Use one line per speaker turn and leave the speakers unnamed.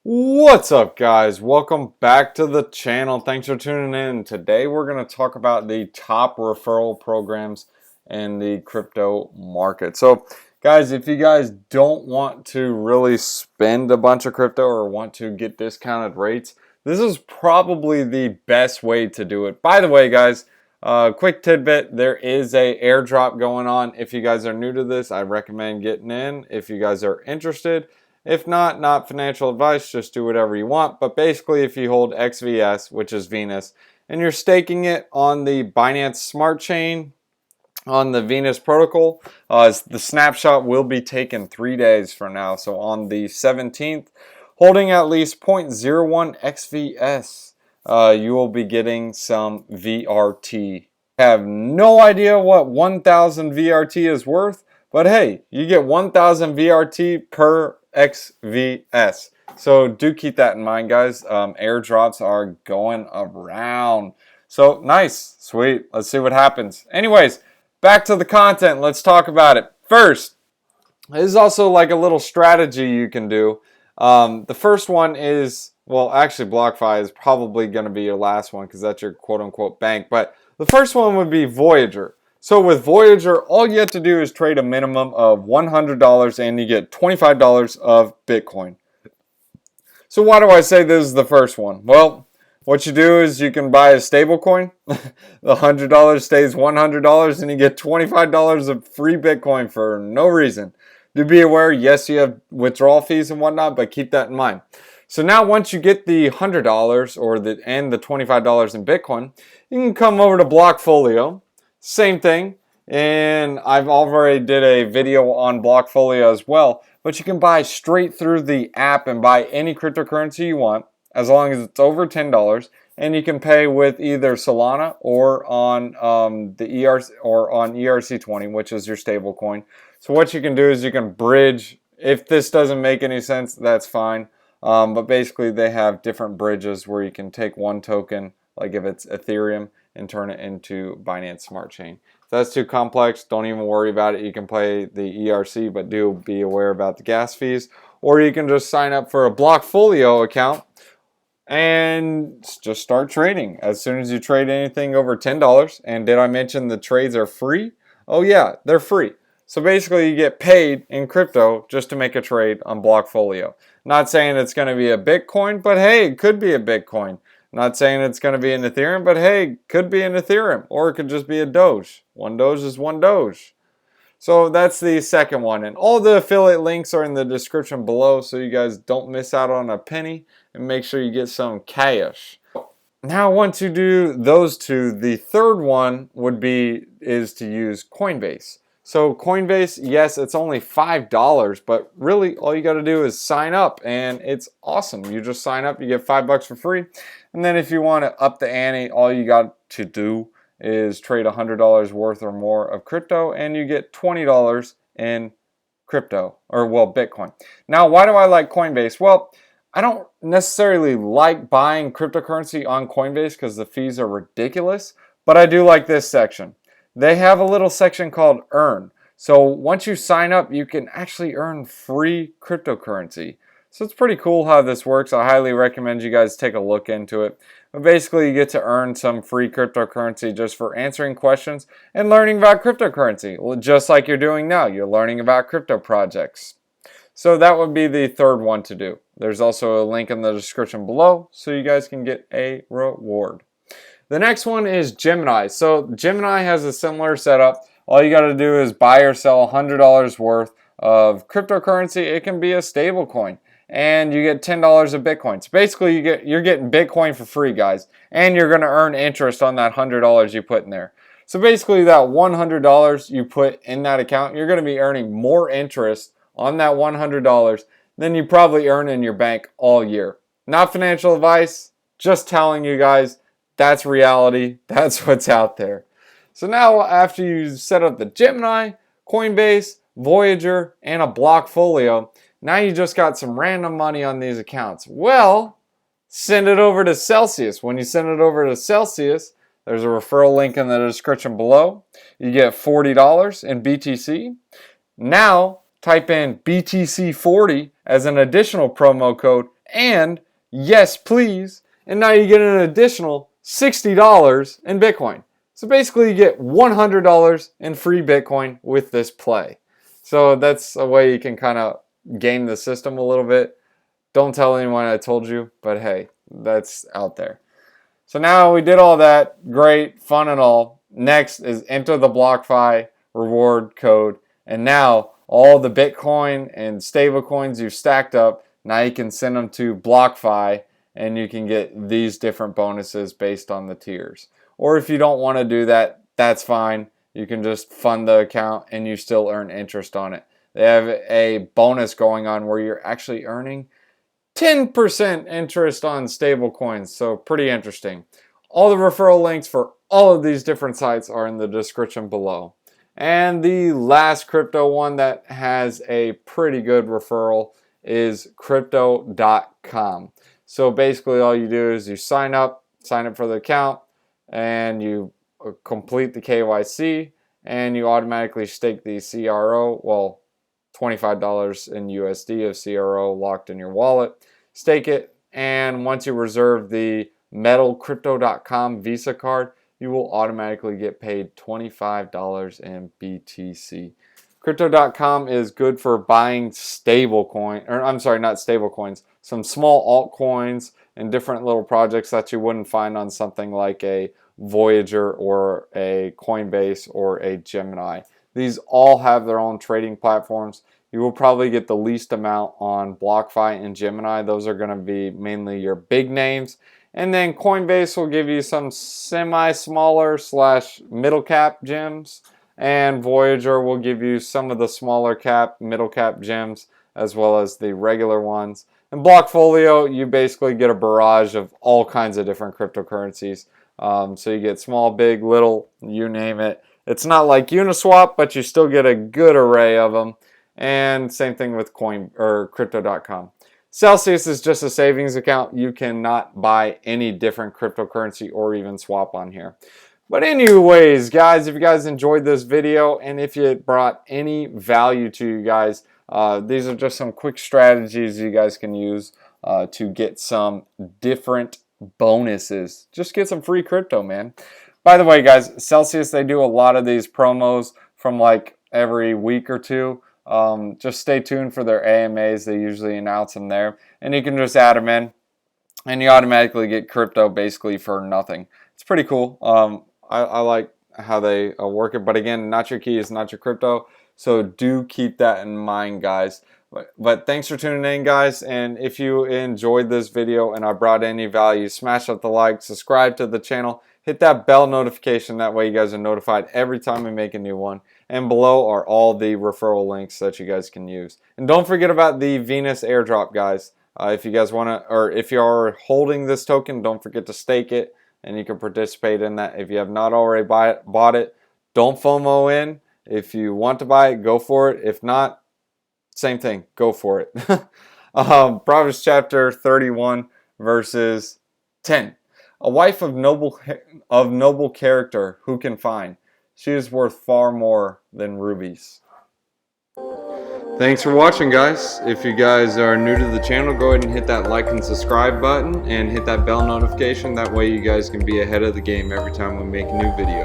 What's up, guys? Welcome back to the channel. Thanks for tuning in. Today we're going to talk about the top referral programs in the crypto market. So guys, if you guys don't want to really spend a bunch of crypto or want to get discounted rates, this is probably the best way to do it. By the way, guys, quick tidbit, there is a airdrop going on. If you guys are new to this, I recommend getting in if you guys are interested. If not, not financial advice, just do whatever you want. But basically, if you hold XVS, which is Venus, and you're staking it on the Binance Smart Chain, on the Venus protocol, the snapshot will be taken 3 days from now. So on the 17th, holding at least 0.01 XVS, you will be getting some VRT. I have no idea what 1,000 VRT is worth, but hey, you get 1,000 VRT per XVS. So do keep that in mind, guys. Airdrops are going around. So nice, sweet. Let's see what happens. Anyways, back to the content. Let's talk about it. First, this is also like a little strategy you can do. The first one is, well, actually BlockFi is probably going to be your last one because that's your quote-unquote bank. But the first one would be Voyager. So with Voyager, all you have to do is trade a minimum of $100 and you get $25 of Bitcoin. So why do I say this is the first one? Well, what you do is you can buy a stable coin. The $100 stays $100 and you get $25 of free Bitcoin for no reason. Do be aware, yes, you have withdrawal fees and whatnot, but keep that in mind. So now once you get the $100 and the $25 in Bitcoin, you can come over to Blockfolio. Same thing, and I've already did a video on Blockfolio as well, but you can buy straight through the app and buy any cryptocurrency you want as long as it's over $10, and you can pay with either Solana or on the ERC or on ERC20, which is your stable coin. So what you can do is you can bridge. If this doesn't make any sense, that's fine. But basically they have different bridges where you can take one token, like if it's Ethereum, and turn it into Binance Smart Chain. If that's too complex, don't even worry about it. You can play the ERC, but do be aware about the gas fees. Or you can just sign up for a Blockfolio account and just start trading. As soon as you trade anything over $10, and did I mention the trades are free? Oh yeah, they're free. So basically you get paid in crypto just to make a trade on Blockfolio. Not saying it's going to be a Bitcoin, but hey, it could be a Bitcoin. Not saying it's going to be an Ethereum, but hey, could be an Ethereum, or it could just be a Doge. One Doge is one Doge. So that's the second one, and all the affiliate links are in the description below, so you guys don't miss out on a penny, and make sure you get some cash. Now, once you do those two, the third one is to use Coinbase. So Coinbase, yes, it's only $5, but really all you got to do is sign up, and it's awesome. You just sign up, you get $5 for free, and then if you want to up the ante, all you got to do is trade $100 worth or more of crypto, and you get $20 in crypto, or well, Bitcoin. Now, why do I like Coinbase? Well, I don't necessarily like buying cryptocurrency on Coinbase because the fees are ridiculous, but I do like this section. They have a little section called Earn. So once you sign up, you can actually earn free cryptocurrency. So it's pretty cool how this works. I highly recommend you guys take a look into it. But basically, you get to earn some free cryptocurrency just for answering questions and learning about cryptocurrency. Just like you're doing now, you're learning about crypto projects. So that would be the third one to do. There's also a link in the description below so you guys can get a reward. The next one is Gemini. So Gemini has a similar setup. All you got to do is buy or sell $100 worth of cryptocurrency. It can be a stable coin, and you get $10 of Bitcoin. So basically you're getting Bitcoin for free, guys, and you're going to earn interest on that $100 you put in there. So basically that $100 you put in that account, you're going to be earning more interest on that $100 than you probably earn in your bank all year. Not financial advice, just telling you guys that's reality. That's what's out there. So now after you set up the Gemini, Coinbase, Voyager, and a Blockfolio, now you just got some random money on these accounts. Well, send it over to Celsius. When you send it over to Celsius, there's a referral link in the description below. You get $40 in BTC. Now, type in BTC40 as an additional promo code, And yes, please. And now you get an additional $60 in Bitcoin. So basically you get $100 in free Bitcoin with this play. So that's a way you can kind of game the system a little bit. Don't tell anyone I told you, but hey, that's out there. So now we did all that, great, fun and all. Next is enter the BlockFi reward code. And now all the Bitcoin and stable coins you've stacked up, now you can send them to BlockFi and you can get these different bonuses based on the tiers. Or if you don't want to do that, that's fine. You can just fund the account and you still earn interest on it. They have a bonus going on where you're actually earning 10% interest on stable coins, so pretty interesting. All the referral links for all of these different sites are in the description below. And the last crypto one that has a pretty good referral is Crypto.com. So basically all you do is you sign up for the account, and you complete the KYC, and you automatically stake the CRO, well, $25 in USD of CRO locked in your wallet. Stake it, and once you reserve the Metal Crypto.com Visa card, you will automatically get paid $25 in BTC. Crypto.com is good for buying some small altcoins and different little projects that you wouldn't find on something like a Voyager or a Coinbase or a Gemini. These all have their own trading platforms. You will probably get the least amount on BlockFi and Gemini. Those are going to be mainly your big names. And then Coinbase will give you some semi-smaller / middle cap gems. And Voyager will give you some of the smaller cap, middle cap gems, as well as the regular ones. And Blockfolio, you basically get a barrage of all kinds of different cryptocurrencies. So you get small, big, little, you name it. It's not like Uniswap, but you still get a good array of them. And same thing with Crypto.com. Celsius is just a savings account. You cannot buy any different cryptocurrency or even swap on here. But anyways, guys, if you guys enjoyed this video and if it brought any value to you guys, these are just some quick strategies you guys can use to get some different bonuses. Just get some free crypto, man. By the way, guys, Celsius, they do a lot of these promos from like every week or two. Just stay tuned for their AMAs. They usually announce them there. And you can just add them in, and you automatically get crypto basically for nothing. It's pretty cool. I like how they work it. But again, not your key is not your crypto. So do keep that in mind, guys. But thanks for tuning in, guys. And if you enjoyed this video and I brought any value, smash up the like, subscribe to the channel, hit that bell notification. That way you guys are notified every time we make a new one. And below are all the referral links that you guys can use. And don't forget about the Venus airdrop, guys. If you guys want to, or if you are holding this token, don't forget to stake it. And you can participate in that. If you have not already bought it, don't FOMO in. If you want to buy it, go for it. If not, same thing, go for it. Proverbs chapter 31, verses 10. A wife of noble character, who can find? She is worth far more than rubies. Thanks for watching, guys. If you guys are new to the channel, go ahead and hit that like and subscribe button and hit that bell notification. That way you guys can be ahead of the game every time we make a new video.